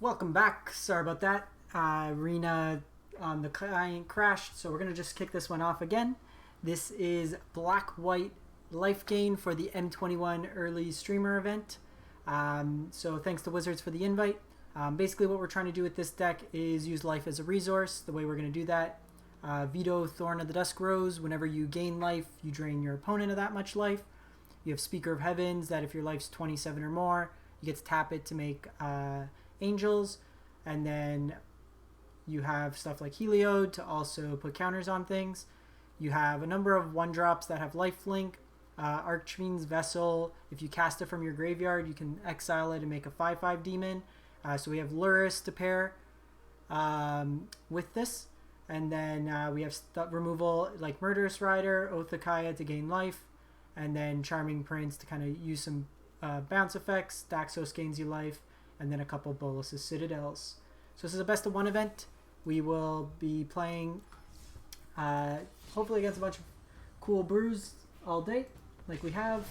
Welcome back. Sorry about that. Arena on the client crashed, so we're going to just kick this one off again. This is black-white life gain for the M21 early streamer event. So thanks to Wizards for the invite. Basically what we're trying to do with this deck is use life as a resource. The way we're going to do that, Vito, Thorn of the Dusk Rose, whenever you gain life, you drain your opponent of that much life. You have Speaker of Heavens, that if your life's 27 or more, you get to tap it to make angels. And then you have stuff like Heliod to also put counters on things. You have a number of 1-drops that have lifelink. Archfiend's Vessel, if you cast it from your graveyard, you can exile it and make a 5/5 demon. So we have Lurrus to pair with this. And then we have removal like Murderous Rider, Oath of Kaya to gain life, and then Charming Prince to kind of use some bounce effects. Daxos gains you life, and then a couple Bolas' Citadels. So this is a best of 1 event. We will be playing hopefully against a bunch of cool brews all day, like we have.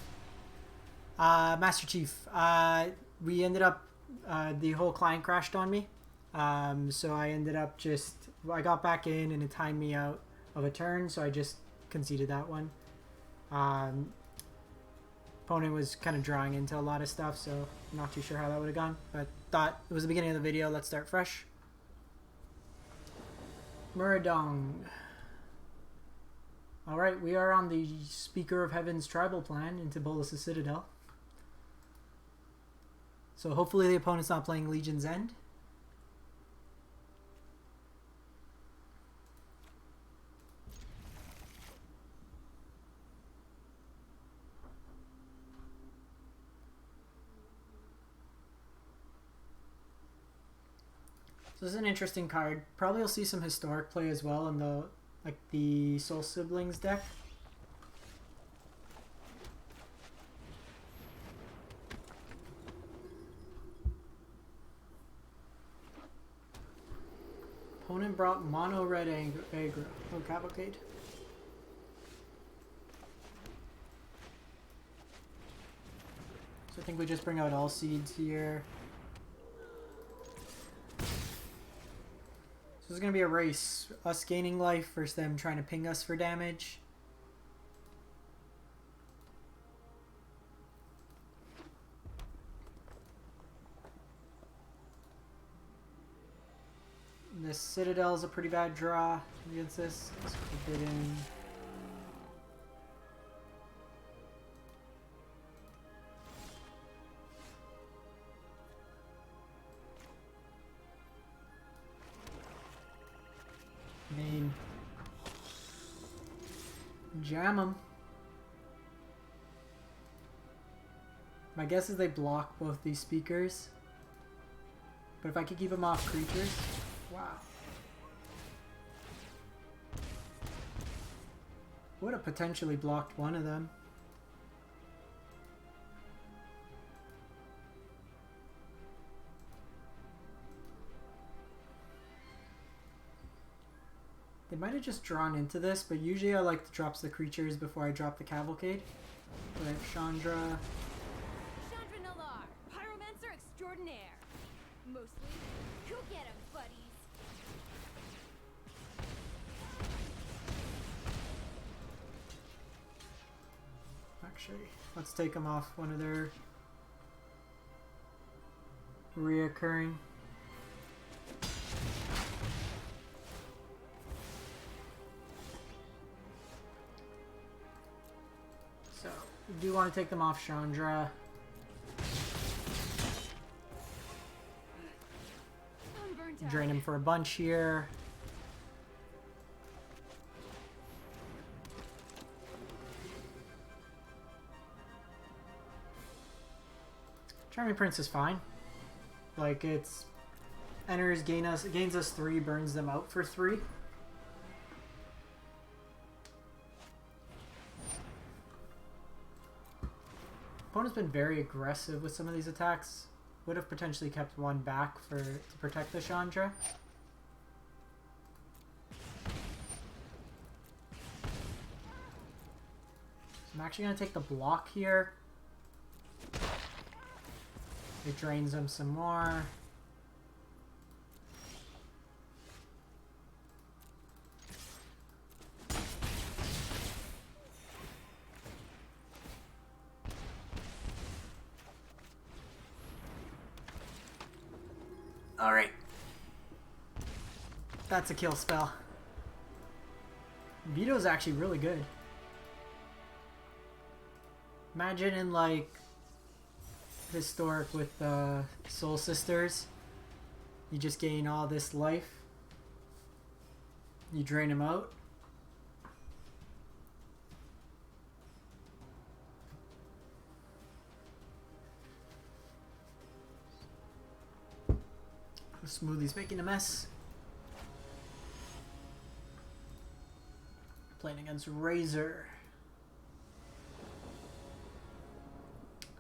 Master Chief, we ended up, the whole client crashed on me. So I ended up I got back in and it timed me out of a turn, so I just conceded that one. Opponent was kind of drawing into a lot of stuff, so I'm not too sure how that would have gone, but thought it was the beginning of the video. Let's start fresh. Muradong. Alright, we are on the Speaker of Heavens tribal plan into Bolas' Citadel. So hopefully the opponent's not playing Legion's End. So this is an interesting card. Probably you'll see some historic play as well in the Soul Siblings deck. Opponent brought mono red aggro. Oh, Cavalcade. So I think we just bring out Alseid here. This is going to be a race. Us gaining life versus them trying to ping us for damage. This Citadel is a pretty bad draw against this. Let's keep it in. Jam them. My guess is they block both these speakers. But if I could keep them off creatures... Wow. Would have potentially blocked one of them. They might have just drawn into this, but usually I like to drop the creatures before I drop the Cavalcade. But I have Chandra. Chandra Nalar, Pyromancer Extraordinaire. Mostly, go get 'em, buddies. Actually, let's take them off one of their reoccurring. We do want to take them off Chandra. Drain him for a bunch here. Charming Prince is fine. Like, it's enters, gains us 3, burns them out for 3. Opponent's been very aggressive with some of these attacks. Would have potentially kept one back to protect the Chandra. So I'm actually going to take the block here. It drains them some more. Alright. That's a kill spell. Vito's actually really good. Imagine in like Historic with Soul Sisters. You just gain all this life. You drain him out. Smoothie's making a mess. Playing against Razor.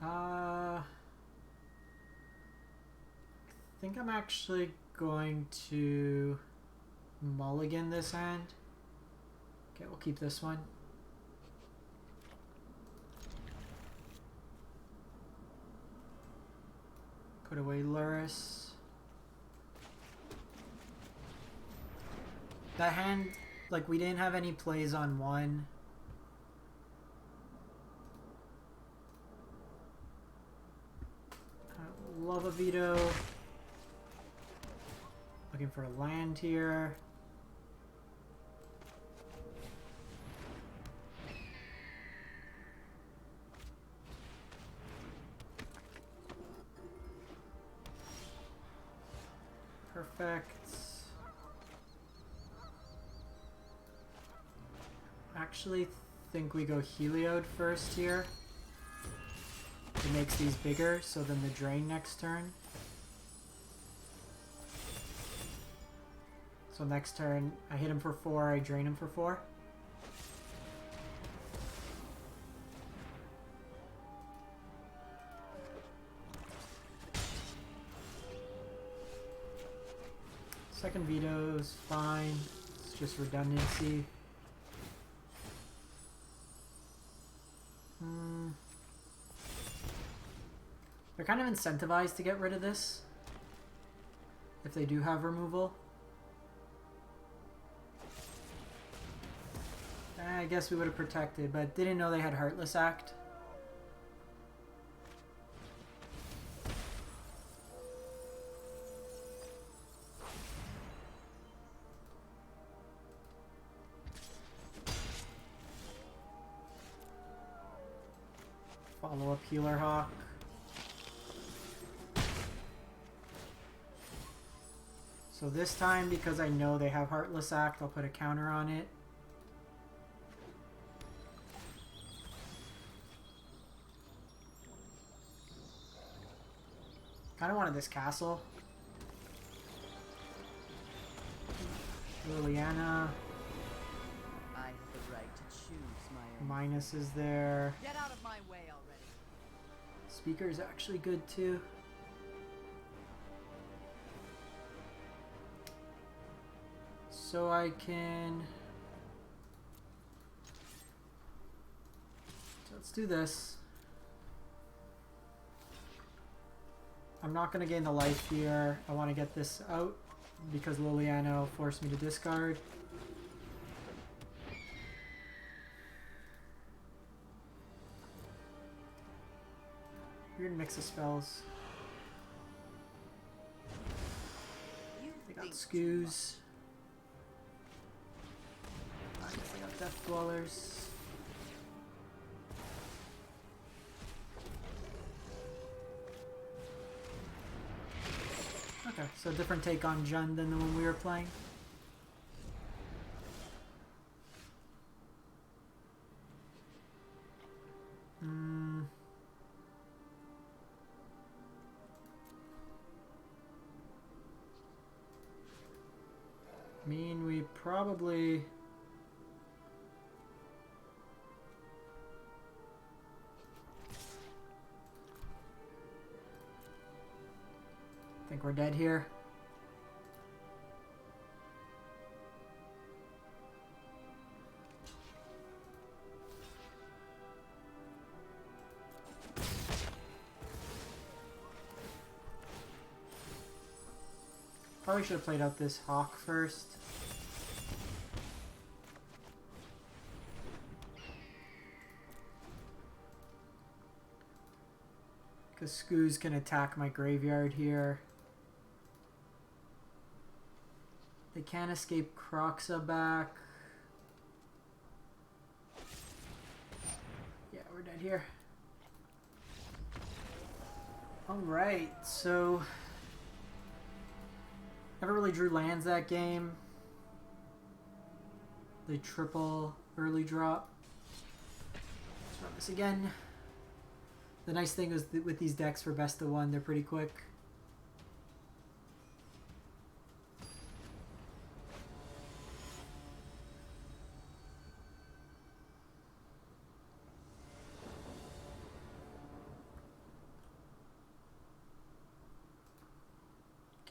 I think I'm actually going to mulligan this hand. Okay, we'll keep this one. Put away Lurrus. That hand, like, we didn't have any plays on one. I love a Vito. Looking for a land here. Perfect. Actually think we go Heliod first here. It makes these bigger, so then the drain next turn. So next turn, I hit him for 4, I drain him for 4. Second Vito's fine. It's just redundancy. They're kind of incentivized to get rid of this if they do have removal. I guess we would have protected, but didn't know they had Heartless Act. Follow up Healer Hawk. So this time, because I know they have Heartless Act, I'll put a counter on it. Kind of wanted this castle. Liliana. I have the right to choose my own. Minus is there. Get out of my way already. Speaker's actually good too. So I can... So let's do this. I'm not going to gain the life here. I want to get this out because Liliana forced me to discard. Weird mix of spells. They got Scoos. I guess they got Death Dwellers. Okay, so different take on Jund than the one we were playing. We probably... think we're dead here. Probably should have played out this Hawk first. Because Scoos can attack my graveyard here. they can't escape Croxa back. Yeah, we're dead here. Alright, so never really drew lands that game. They triple early drop. Let's run this again. The nice thing is that with these decks for best of one, they're pretty quick.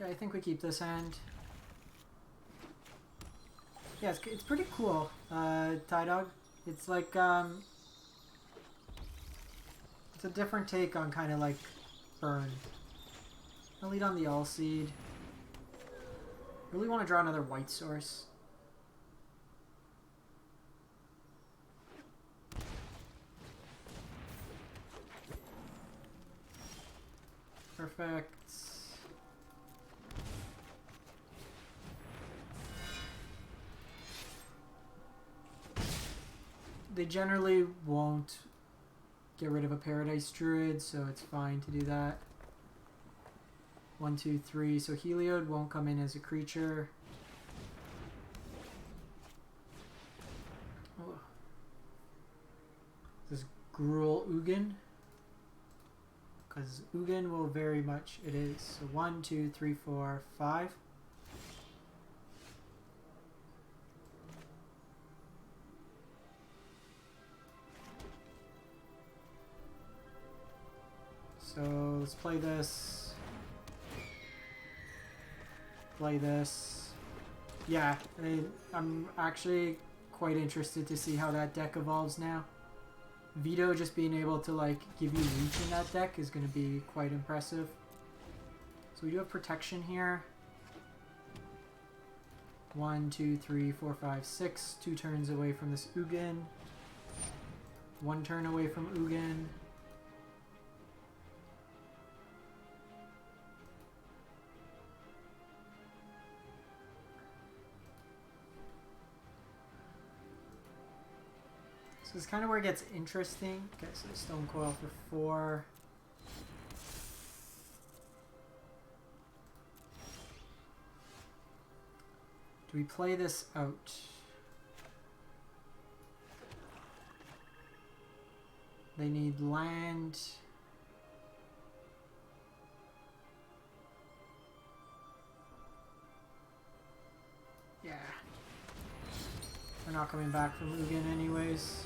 Okay, I think we keep this hand. Yeah, it's pretty cool, Tie Dog. It's like, it's a different take on kind of like Burn. I'll lead on the Alseid. Really want to draw another white source. Perfect. They generally won't get rid of a Paradise Druid, so it's fine to do that. 1, 2, 3. So Heliod won't come in as a creature. Oh. This is Gruul Ugin. Because Ugin will very much, it is. So 1, 2, 3, 4, 5. So let's play this. Play this. Yeah, I'm actually quite interested to see how that deck evolves now. Vito just being able to like give you reach in that deck is going to be quite impressive. So we do have protection here. 1, 2, 3, 4, 5, 6. 2 turns away from this Ugin. 1 turn away from Ugin. So this is kind of where it gets interesting. Okay, so Stone Coil for 4. Do we play this out? They need land. Yeah. We're not coming back from Ugin anyways.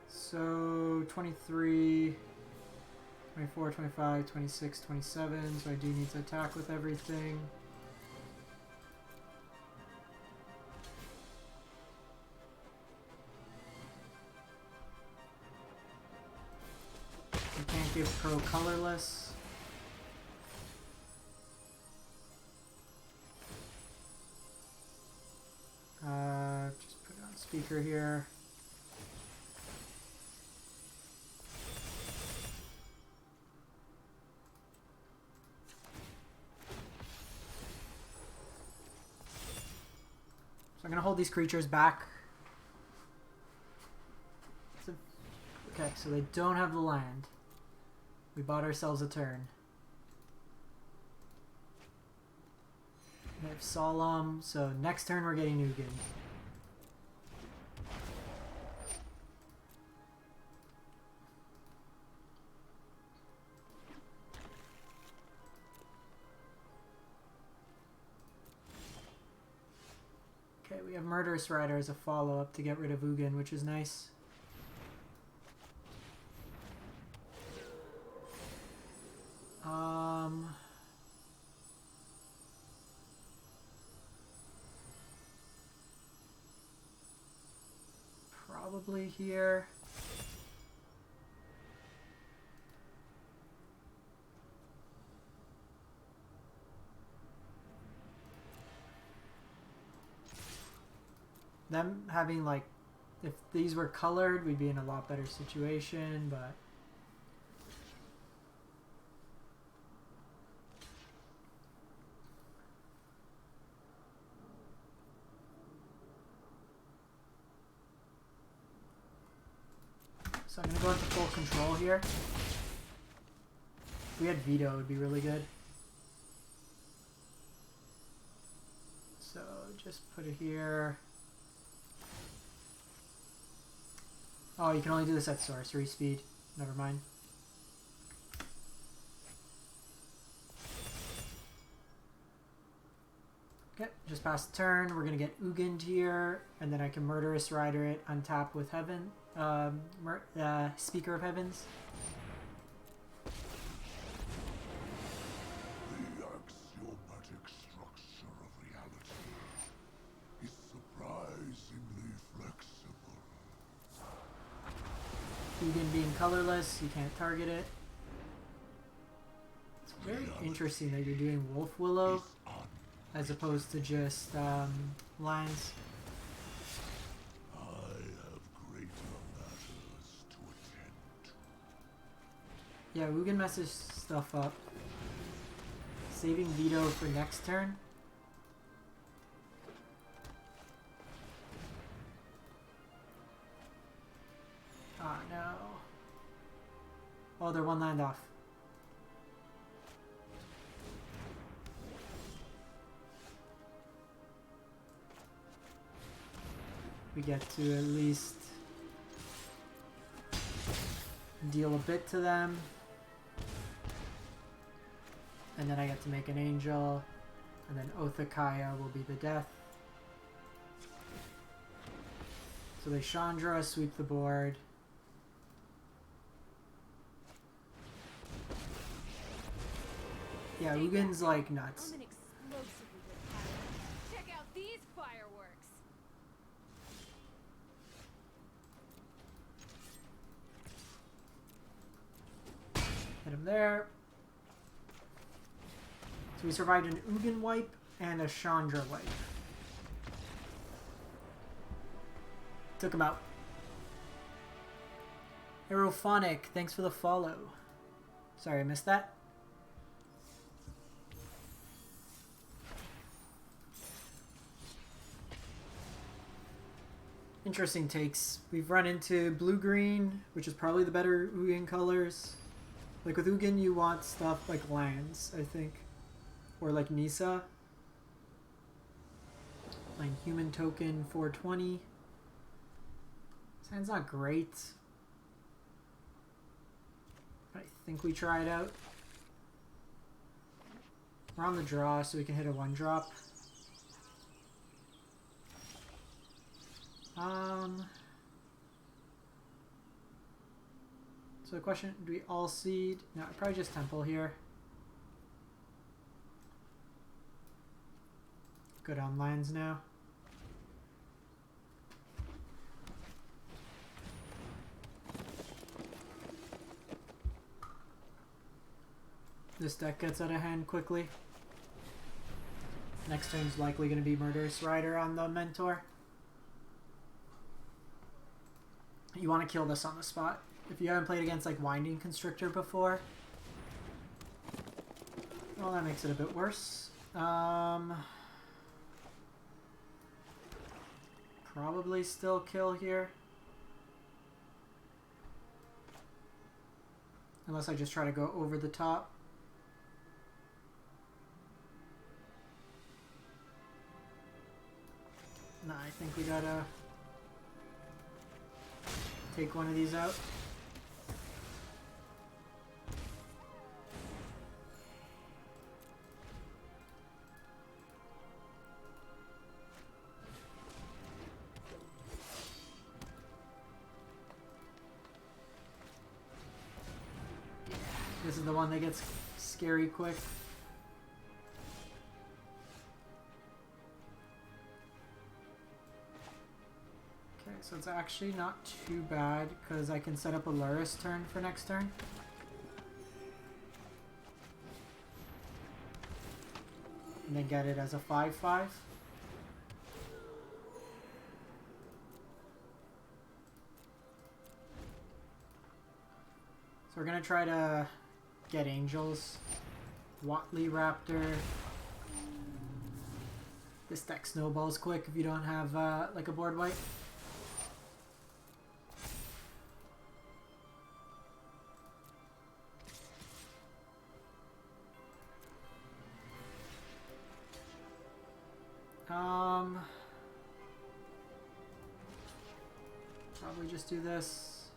So 23, 24, 25, 26, 27, so I do need to attack with everything. You can't give Pro colorless. Just put it on speaker here. I'm going to hold these creatures back. Okay, so they don't have the land. We bought ourselves a turn. They have Solemn, so next turn we're getting Ugin. Okay, we have Murderous Rider as a follow-up to get rid of Ugin, which is nice. Probably here. them having like, if these were colored, we'd be in a lot better situation, but so I'm gonna go into full control here. If we had Vito, it would be really good. So just put it here. Oh, you can only do this at sorcery speed. Never mind. Okay, just past the turn. We're gonna get Ugin here, and then I can Murderous Rider it, untap with Heaven. Speaker of Heavens. The axiomatic structure of reality is surprisingly flexible. Ugin being colorless, you can't target it. It's very interesting that you're doing Wolf Willow as opposed to just lands. I have greater matters to attend to. Yeah, Ugin messes stuff up. Saving Vito for next turn. Ah, no. Oh, they're one land off. We get to at least deal a bit to them. And then I get to make an angel. And then Othakaya will be the death. So they Chandra, sweep the board. Yeah, Ugin's like nuts. I'm an explosively good pilot. Check out these fireworks. Hit him there. So we survived an Ugin wipe and a Chandra wipe. Took him out. Aerophonic, thanks for the follow. Sorry, I missed that. Interesting takes. We've run into blue-green, which is probably the better Ugin colors. Like with Ugin, you want stuff like lands, I think. Or like Nisa. Like human token 420. Sounds not great. I think we try it out. We're on the draw, so we can hit a 1-drop. So the question, do we Alseid? No, probably just Temple here. Good on lands now. This deck gets out of hand quickly. Next turn's likely going to be Murderous Rider on the Mentor. You want to kill this on the spot. If you haven't played against like Winding Constrictor before, well, that makes it a bit worse. Probably still kill here. Unless I just try to go over the top. Nah, I think we gotta take one of these out. This is the one that gets scary quick. Okay, so it's actually not too bad because I can set up a Lurrus turn for next turn. And then get it as a 5/5. we're gonna try to get angels. Watley Raptor. This deck snowballs quick if you don't have like a board wipe. Probably just do this.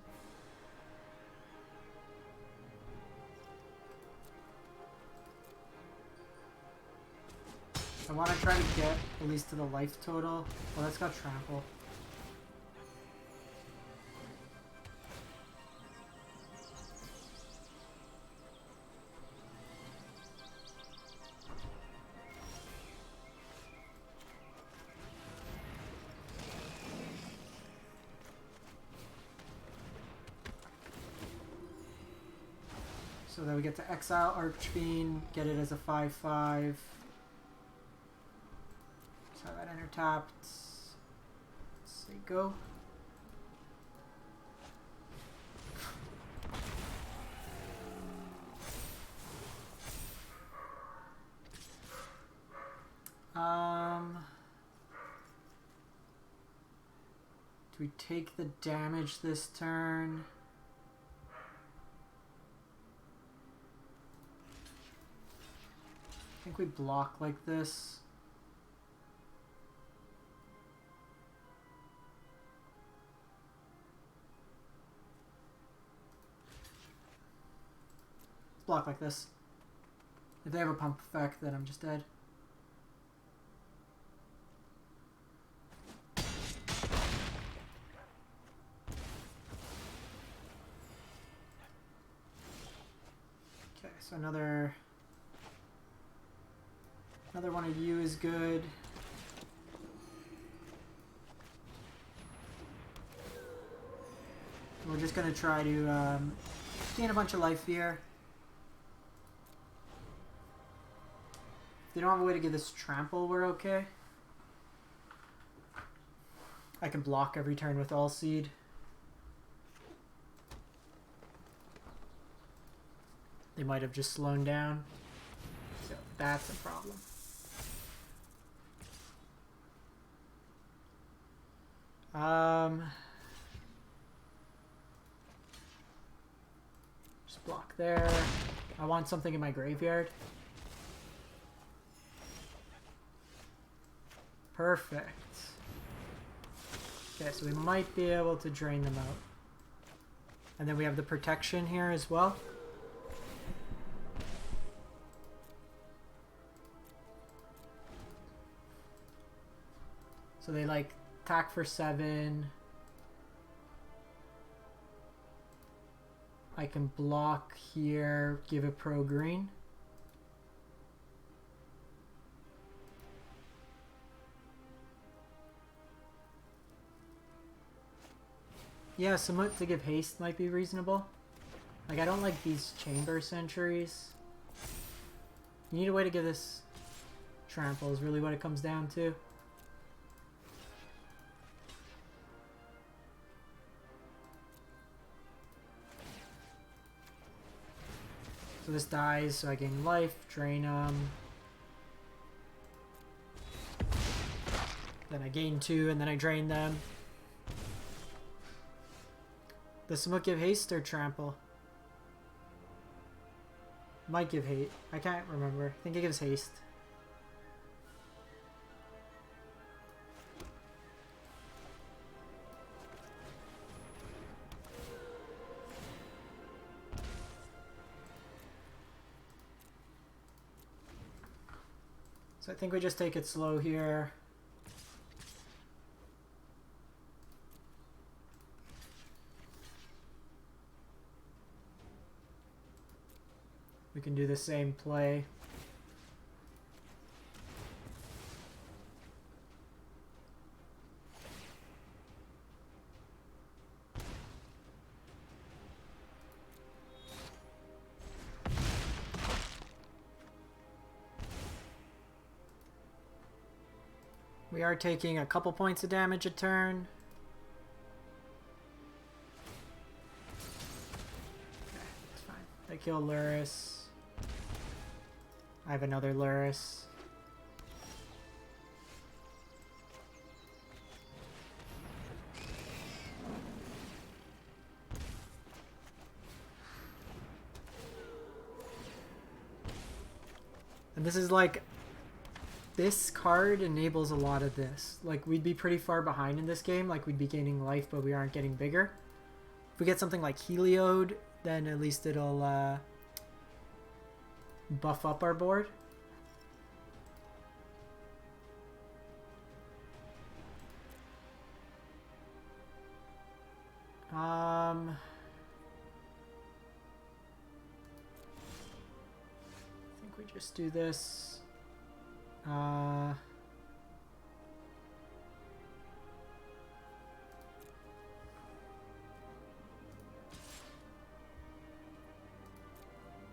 I want to try to get at least to the life total. Well, that's got trample. So then we get to exile Archfiend, get it as a 5/5. So that enter tapped. Let's say go. Do we take the damage this turn? I think we block like this. Block like this. If they have a pump effect, then I'm just dead. Okay, so another one of you is good. We're just gonna try to gain a bunch of life here. If they don't have a way to give this trample, we're okay. I can block every turn with Alseid. They might have just slowed down. So that's a problem. Just block there. I want something in my graveyard. Perfect. Okay, so we might be able to drain them out. And then we have the protection here as well. So they like attack for 7. I can block here, give it pro green. Yeah, somewhat to give haste might be reasonable. Like, I don't like these chamber sentries. You need a way to give this trample is really what it comes down to. So this dies, so I gain life, drain them. Then I gain 2, and then I drain them. Does Smoke give haste or trample? Might give hate. I can't remember. I think it gives haste. So I think we just take it slow here. We can do the same play. We are taking a couple points of damage a turn. I kill Lurrus. I have another Lurrus. And this is like, this card enables a lot of this. Like, we'd be pretty far behind in this game. Like, we'd be gaining life, but we aren't getting bigger. If we get something like Heliod, then at least it'll buff up our board. I think we just do this.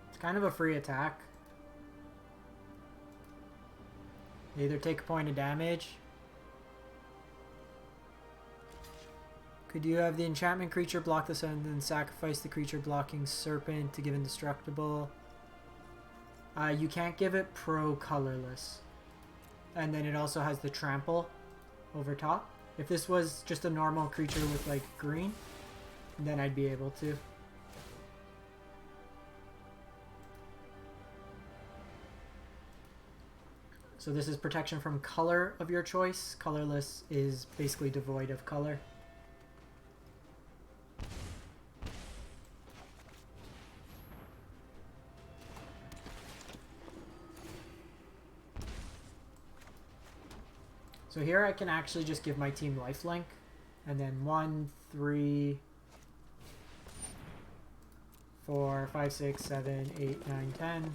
It's kind of a free attack. You either take a point of damage. Could you have the enchantment creature block this and then sacrifice the creature blocking serpent to give indestructible? You can't give it pro colorless. And then it also has the trample over top. If this was just a normal creature with like green, then I'd be able to. So this is protection from color of your choice. Colorless is basically devoid of color. So here I can actually just give my team lifelink, and then 1, 3, 4, 5, 6, 7, 8, 9, 10.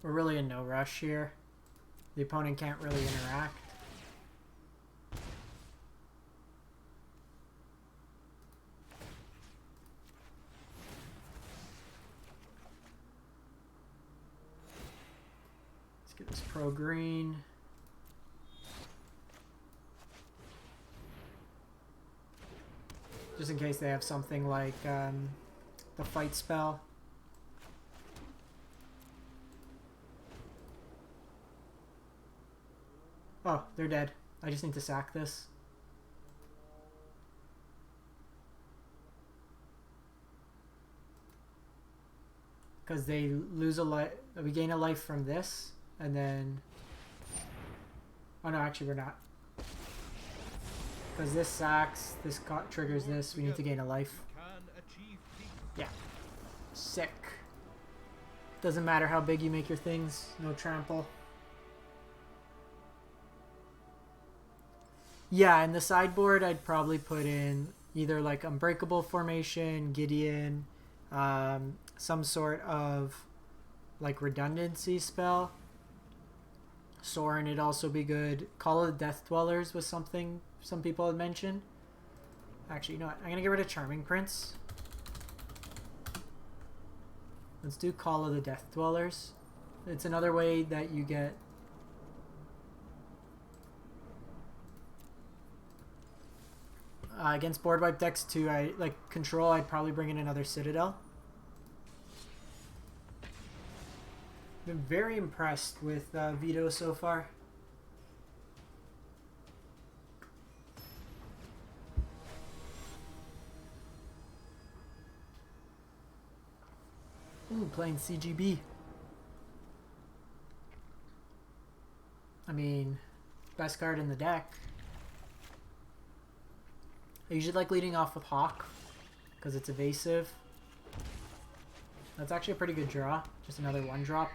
We're really in no rush here. The opponent can't really interact. Let's get this pro green. Just in case they have something like the fight spell. Oh, they're dead. I just need to sack this. Because they lose a life. We gain a life from this, and then... Oh no, actually we're not. Because this sacks, this triggers this, we need to gain a life. Yeah. Sick. Doesn't matter how big you make your things, no trample. Yeah, in the sideboard, I'd probably put in either like Unbreakable Formation, Gideon, some sort of like redundancy spell. Sorin would also be good. Call of the Death Dwellers was something some people had mentioned. Actually, you know what? I'm going to get rid of Charming Prince. Let's do Call of the Death Dwellers. It's another way that you get... against board wipe decks too, I like control. I'd probably bring in another Citadel. Been very impressed with Vito so far. Ooh, playing CGB. I mean, best card in the deck. I usually like leading off with Hawk because it's evasive. That's actually a pretty good draw. Just another 1-drop.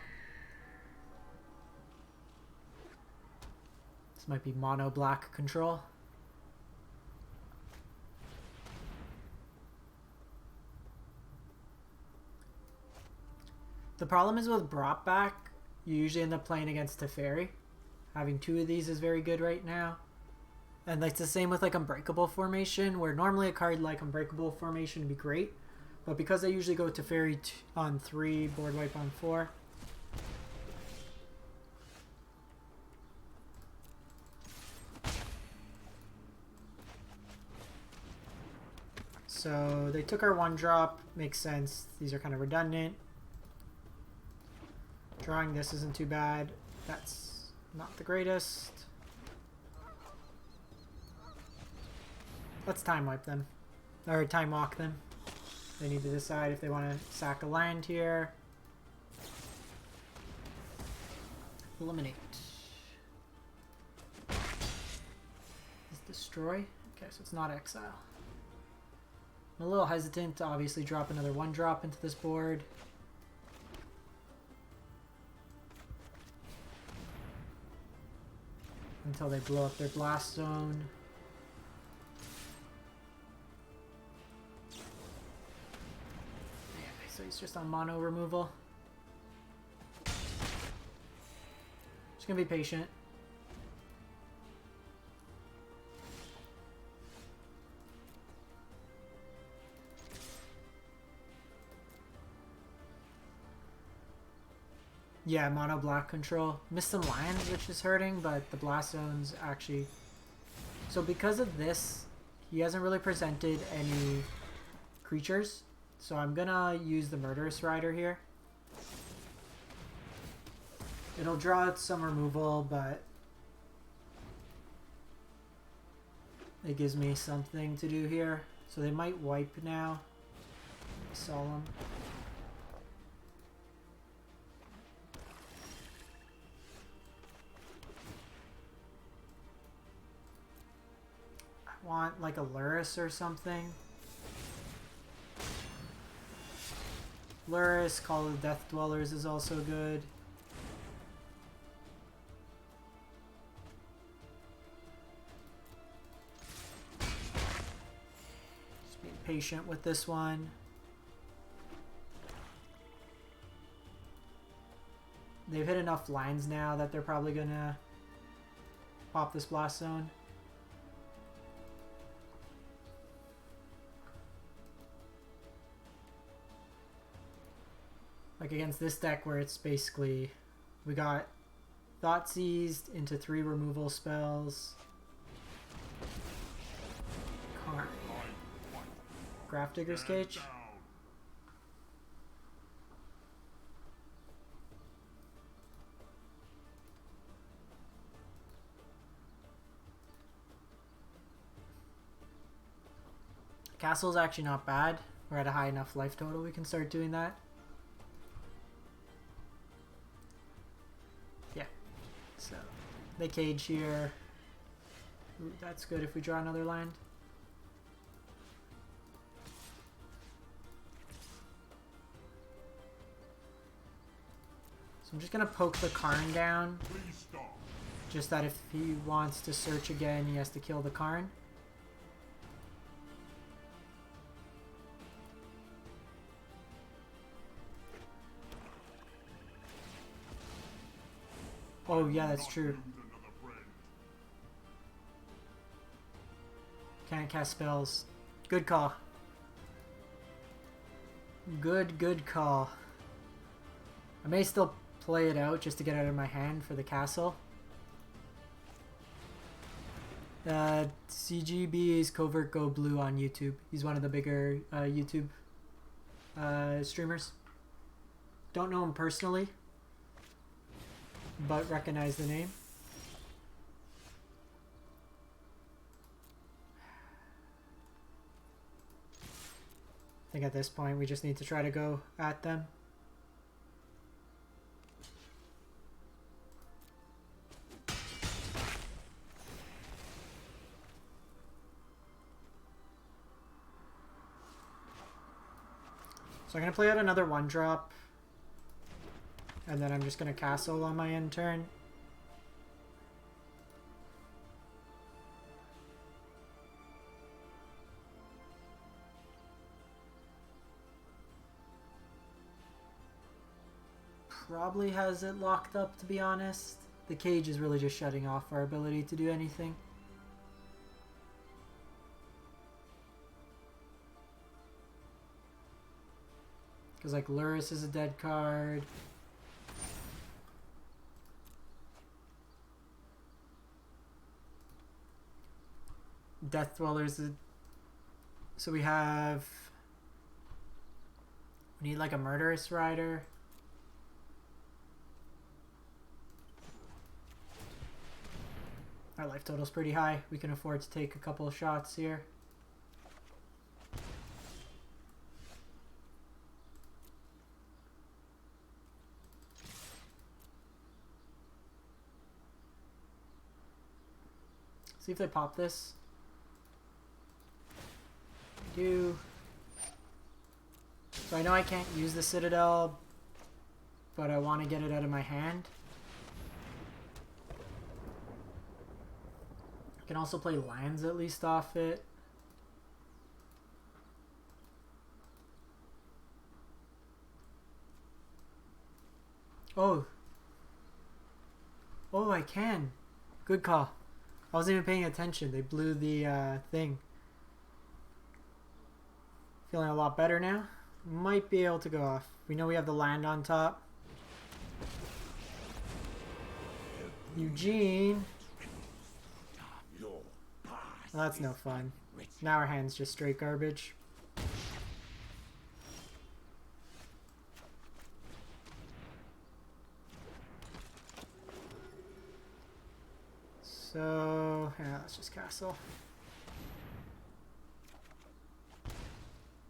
This might be mono black control. The problem is with brought back, you usually end up playing against Teferi. Having 2 of these is very good right now. And like the same with like Unbreakable Formation, where normally a card like Unbreakable Formation would be great, but because I usually go Teferi on 3, board wipe on 4, So they took our 1-drop. Makes sense. These are kind of redundant. Drawing this isn't too bad. That's not the greatest. Let's time wipe them. Or time walk them. They need to decide if they want to sack a land here. Eliminate. Is destroy? Okay, so it's not exile. I'm a little hesitant to obviously drop another 1-drop into this board. Until they blow up their blast zone. Yeah, so he's just on mono removal. Just gonna be patient. Yeah, mono black control. Missed some lands, which is hurting, but the blast zone's actually... So because of this, he hasn't really presented any creatures. So I'm gonna use the Murderous Rider here. It'll draw out some removal, but it gives me something to do here. So they might wipe now. Solemn. Want like a Lurrus or something. Lurrus, Call of the Death Dwellers is also good. Just being patient with this one. They've hit enough lines now that they're probably gonna pop this blast zone. Like against this deck where it's basically, we got Thought Seized into 3 removal spells. Karn. Grafdigger's Cage. Castle's actually not bad. We're at a high enough life total we can start doing that. So, they cage here. Ooh, that's good if we draw another land. So I'm just going to poke the Karn down. Just that if he wants to search again, he has to kill the Karn. Oh yeah, that's true. Can't cast spells. Good call. Good call. I may still play it out just to get it out of my hand for the castle. CGB is Covert Go Blue on YouTube. He's one of the bigger YouTube streamers. Don't know him personally, but recognize the name. I think at this point we just need to try to go at them. So I'm going to play out another 1-drop. And then I'm just going to castle on my end turn. Probably has it locked up, to be honest. The cage is really just shutting off our ability to do anything. Because like Lurrus is a dead card. Death Dwellers is So we have... We need like a Murderous Rider. Our life total's pretty high. We can afford to take a couple of shots here. See if they pop this. They do. So I know I can't use the Citadel, but I want to get it out of my hand. I can also play lands at least off it. Oh. Oh, I can. Good call. I wasn't even paying attention. They blew the thing. Feeling a lot better now. Might be able to go off. We know we have the land on top. Eugene. Well, that's no fun. Now our hand's just straight garbage. So, yeah, let's just castle.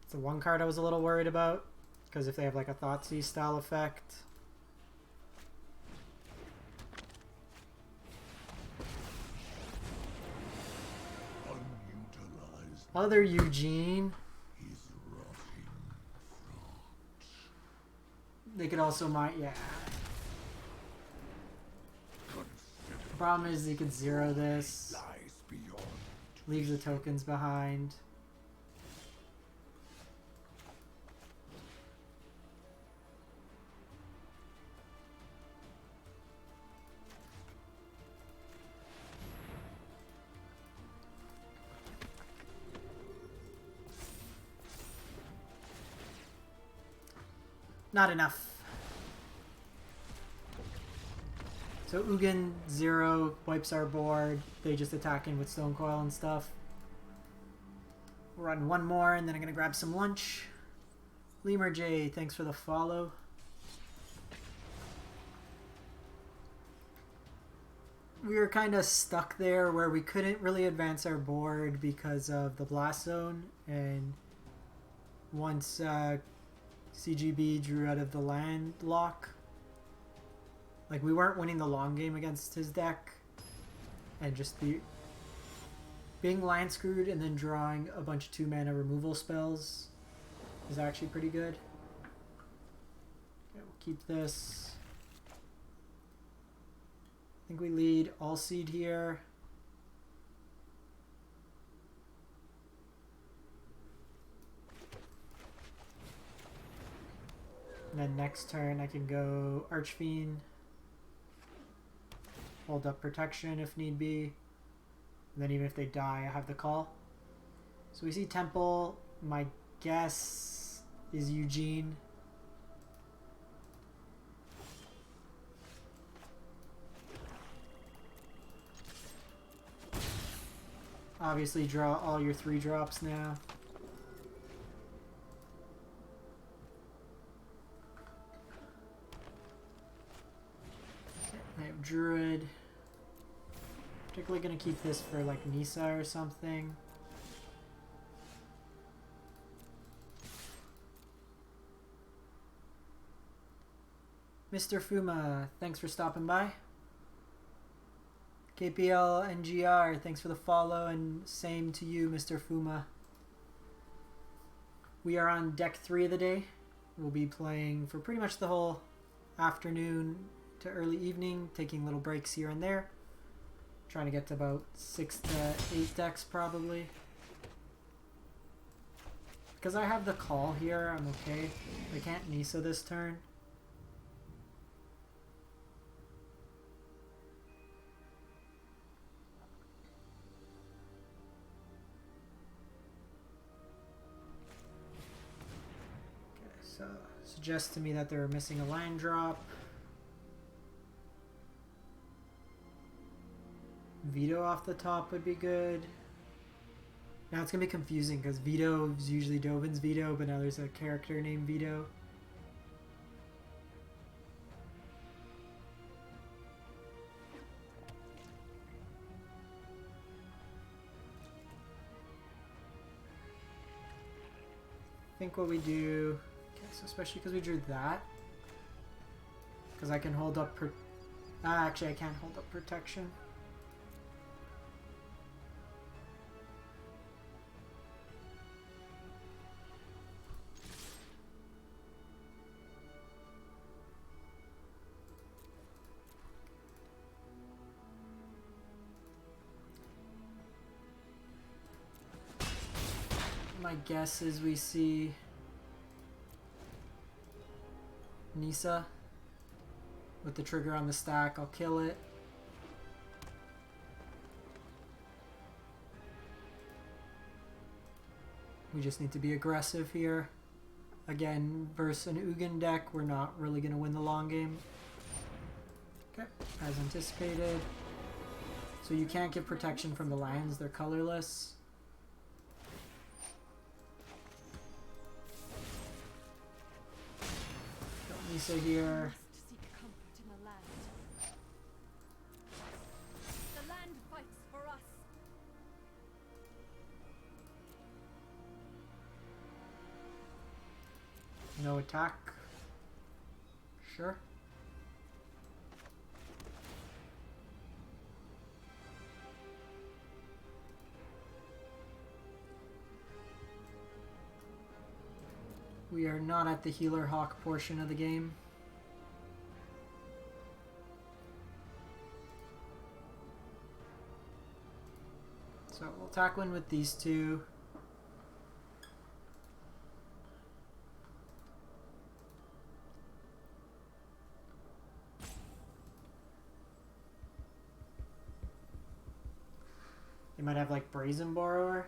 It's the one card I was a little worried about, because if they have like a Thoughtseize style effect. Other Eugene. They could also yeah. The problem is you could zero this. Leave the tokens behind. Not enough. So Ugin 0 wipes our board. They just attack in with Stone Coil and stuff. We'll run one more and then I'm going to grab some lunch. Lemur J, thanks for the follow. We were kind of stuck there where we couldn't really advance our board because of the Blast Zone. And once CGB drew out of the land lock, like we weren't winning the long game against his deck, and just being land screwed and then drawing a bunch of 2-mana removal spells is actually pretty good. Okay, we'll keep this. I think we lead Alseid here. And then next turn I can go Archfiend. Hold up protection if need be. And then even if they die, I have the call. So we see Temple. My guess is Eugene. Obviously draw all your 3-drops now. I have Druid. Particularly going to keep this for like Nisa or something. Mr. Fuma, thanks for stopping by. KPL NGR, thanks for the follow, and same to you, Mr. Fuma. We are on deck 3 of the day. We'll be playing for pretty much the whole afternoon to early evening, taking little breaks here and there. Trying to get to about 6 to 8 decks probably. Because I have the call here, I'm okay. I can't Nisa this turn. So, suggests to me that they're missing a land drop. Vito off the top would be good. Now it's gonna be confusing because Vito is usually Dovin's Vito, but now there's a character named Vito. I think what we do, okay, so especially because we drew that, because I can hold up, actually I can't hold up protection. My guess is we see Nisa with the trigger on the stack. I'll kill it. We just need to be aggressive here. Again, versus an Ugin deck, we're not really going to win the long game. Okay, as anticipated. So you can't get protection from the lands, they're colorless. Nisa here. Seek comfort in the land. The land fights for us. No attack. Sure. We are not at the healer hawk portion of the game. So we'll attack one with these two. They might have like Brazen Borrower.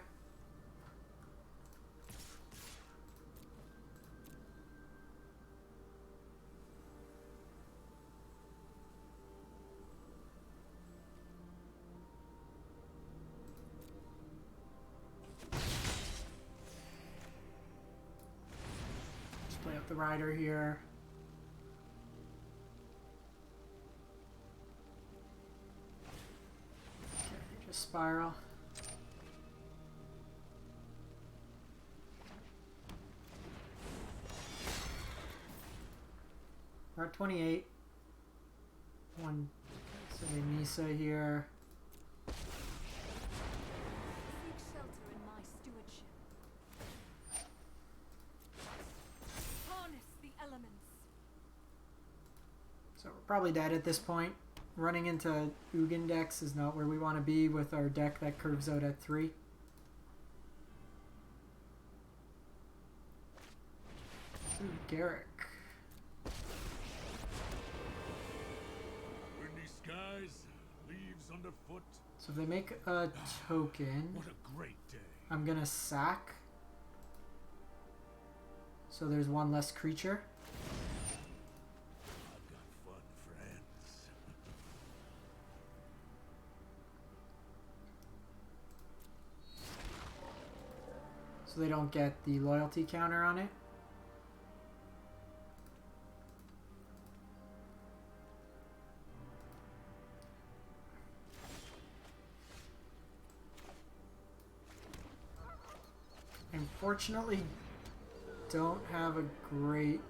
Play up the rider here. Okay, just spiral. We're at 28. One, so Nisa here. Seek shelter in my stewardship. Harness the elements. So we're probably dead at this point. Running into Ugin decks is not where we want to be with our deck that curves out at 3. Ooh, Garrick. Windy skies, leaves underfoot. So if they make a token, What a great day. I'm gonna sack. So there's one less creature. I've got fun, friends. So they don't get the loyalty counter on it. Unfortunately, don't have a great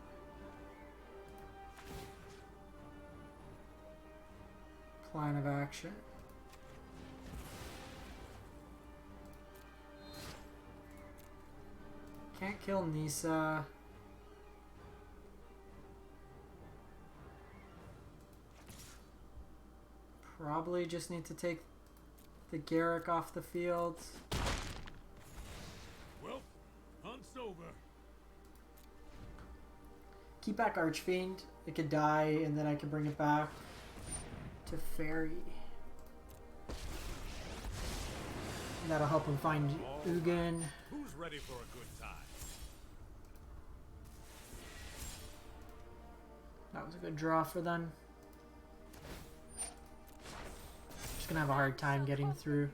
plan of action. Can't kill Nisa. Probably just need to take the Garrick off the field. Well, hunt's over. Keep back Archfiend. It could die and then I can bring it back to Fairy. And that'll help him find Ugin. Who's ready for a good time? That was a good draw for them. Just gonna have a hard time getting through.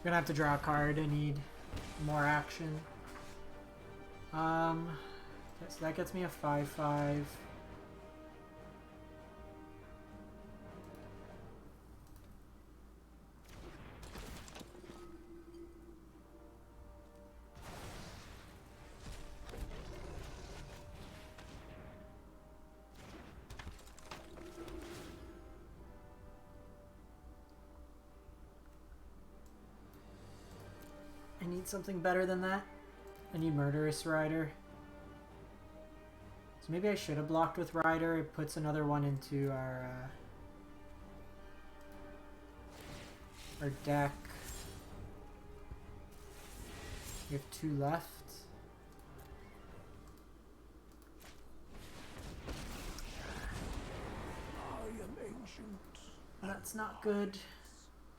Gonna have to draw a card. I need more action. Okay, so that gets me a 5/5. I need something better than that. I need Murderous Rider. So maybe I should have blocked with Rider. It puts another one into our deck. We have 2 left. I am ancient. That's not good.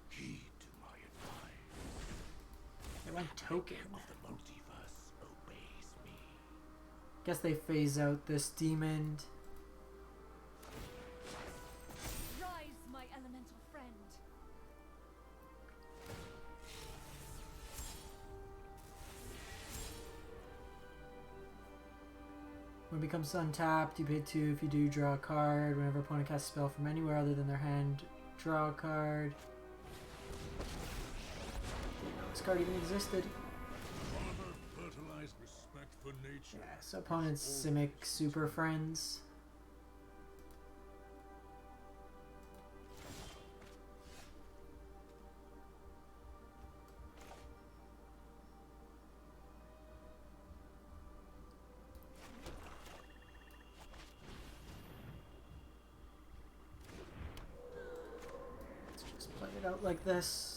Heed to my advice. They went token. Of the multiverse obeys me. Guess they phase out this demon. Rise, my elemental friend. When it becomes untapped, you pay 2. If you do, draw a card. Whenever opponent casts a spell from anywhere other than their hand, draw a card. Didn't know this card even existed. Armor, fertilized respect for nature. Yeah, so opponent's Simic super friends. Let's just play it out like this.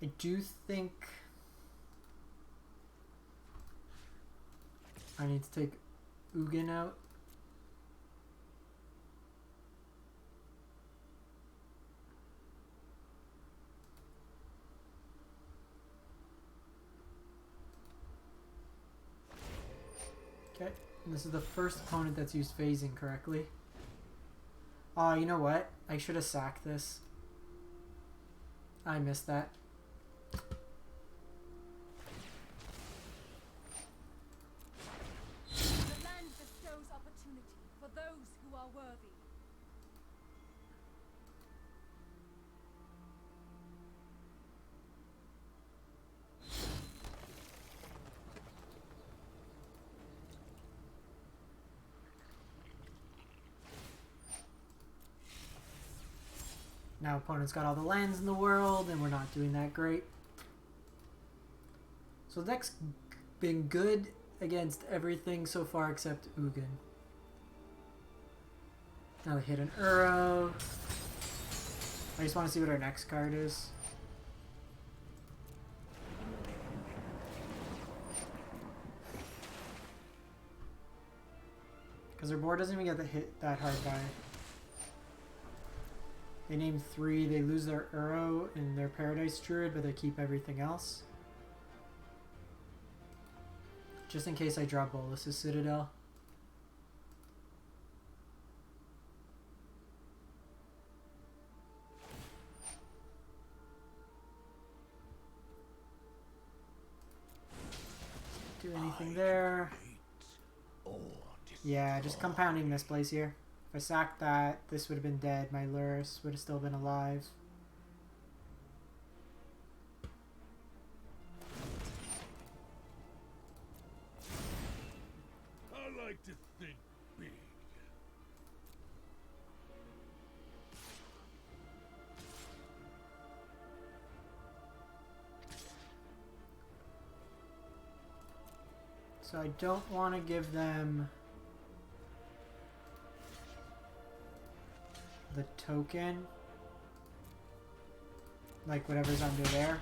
I do think I need to take Ugin out. Okay, and this is the first opponent that's used phasing correctly. Oh, you know what? I should have sacked this. I missed that. The land bestows opportunity for those who are worthy. Now opponent's got all the lands in the world, and we're not doing that great. So the deck's been good against everything so far except Ugin. Now they hit an Uro. I just want to see what our next card is. Because their board doesn't even get the hit that hard by. They name 3, they lose their Uro and their Paradise Druid, but they keep everything else. Just in case I draw Bolas' Citadel. Do anything there. Yeah, just compounding misplays here. If I sacked that, this would have been dead. My Lurrus would have still been alive. I like to think big. So I don't want to give them the token, like whatever's under there.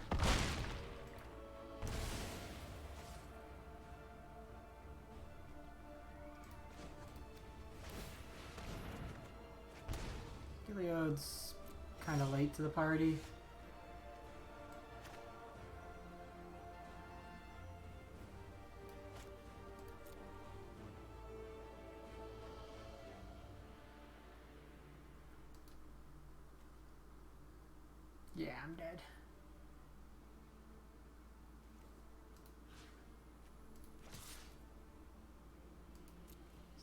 Heliod's kind of late to the party. I'm dead.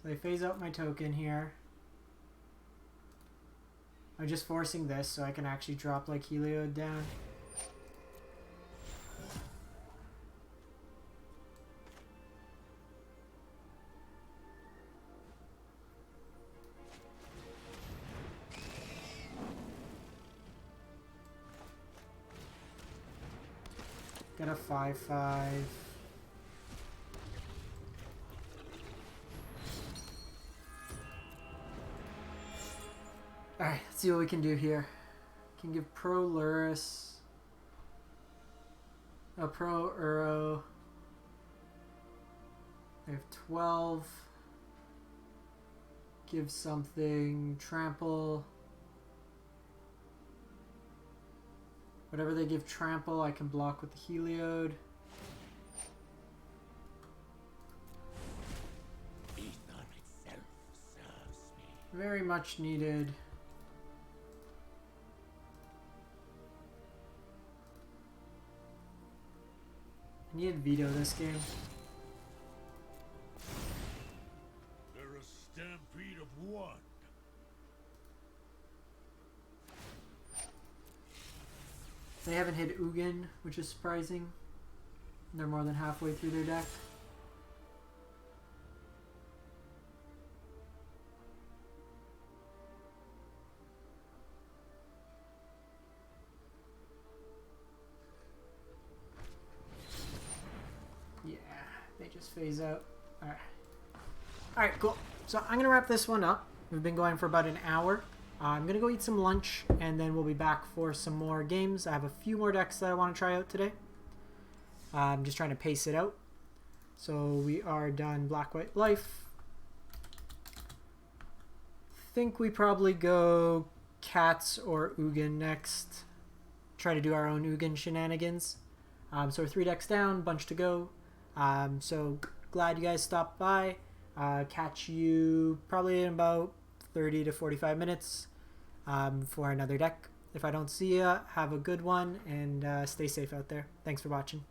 So they phase out my token here. I'm just forcing this so I can actually drop like Heliod down. Got a 5/5. Alright, let's see what we can do here. Can give pro Lurrus. A pro Uro. I have 12. Give something trample. Whatever they give trample, I can block with the Heliod. Ether itself serves me. Very much needed. I needed Vito this game. They're a stampede of one. They haven't hit Ugin, which is surprising. They're more than halfway through their deck. Yeah, they just phase out. Alright. Alright, cool. So I'm going to wrap this one up. We've been going for about an hour. I'm going to go eat some lunch, and then we'll be back for some more games. I have a few more decks that I want to try out today. I'm just trying to pace it out. So we are done Black, White, Life. Think we probably go Cats or Ugin next. Try to do our own Ugin shenanigans. So we're 3 decks down, bunch to go. So glad you guys stopped by. Catch you probably in about 30 to 45 minutes for another deck. If I don't see you, have a good one and stay safe out there. Thanks for watching.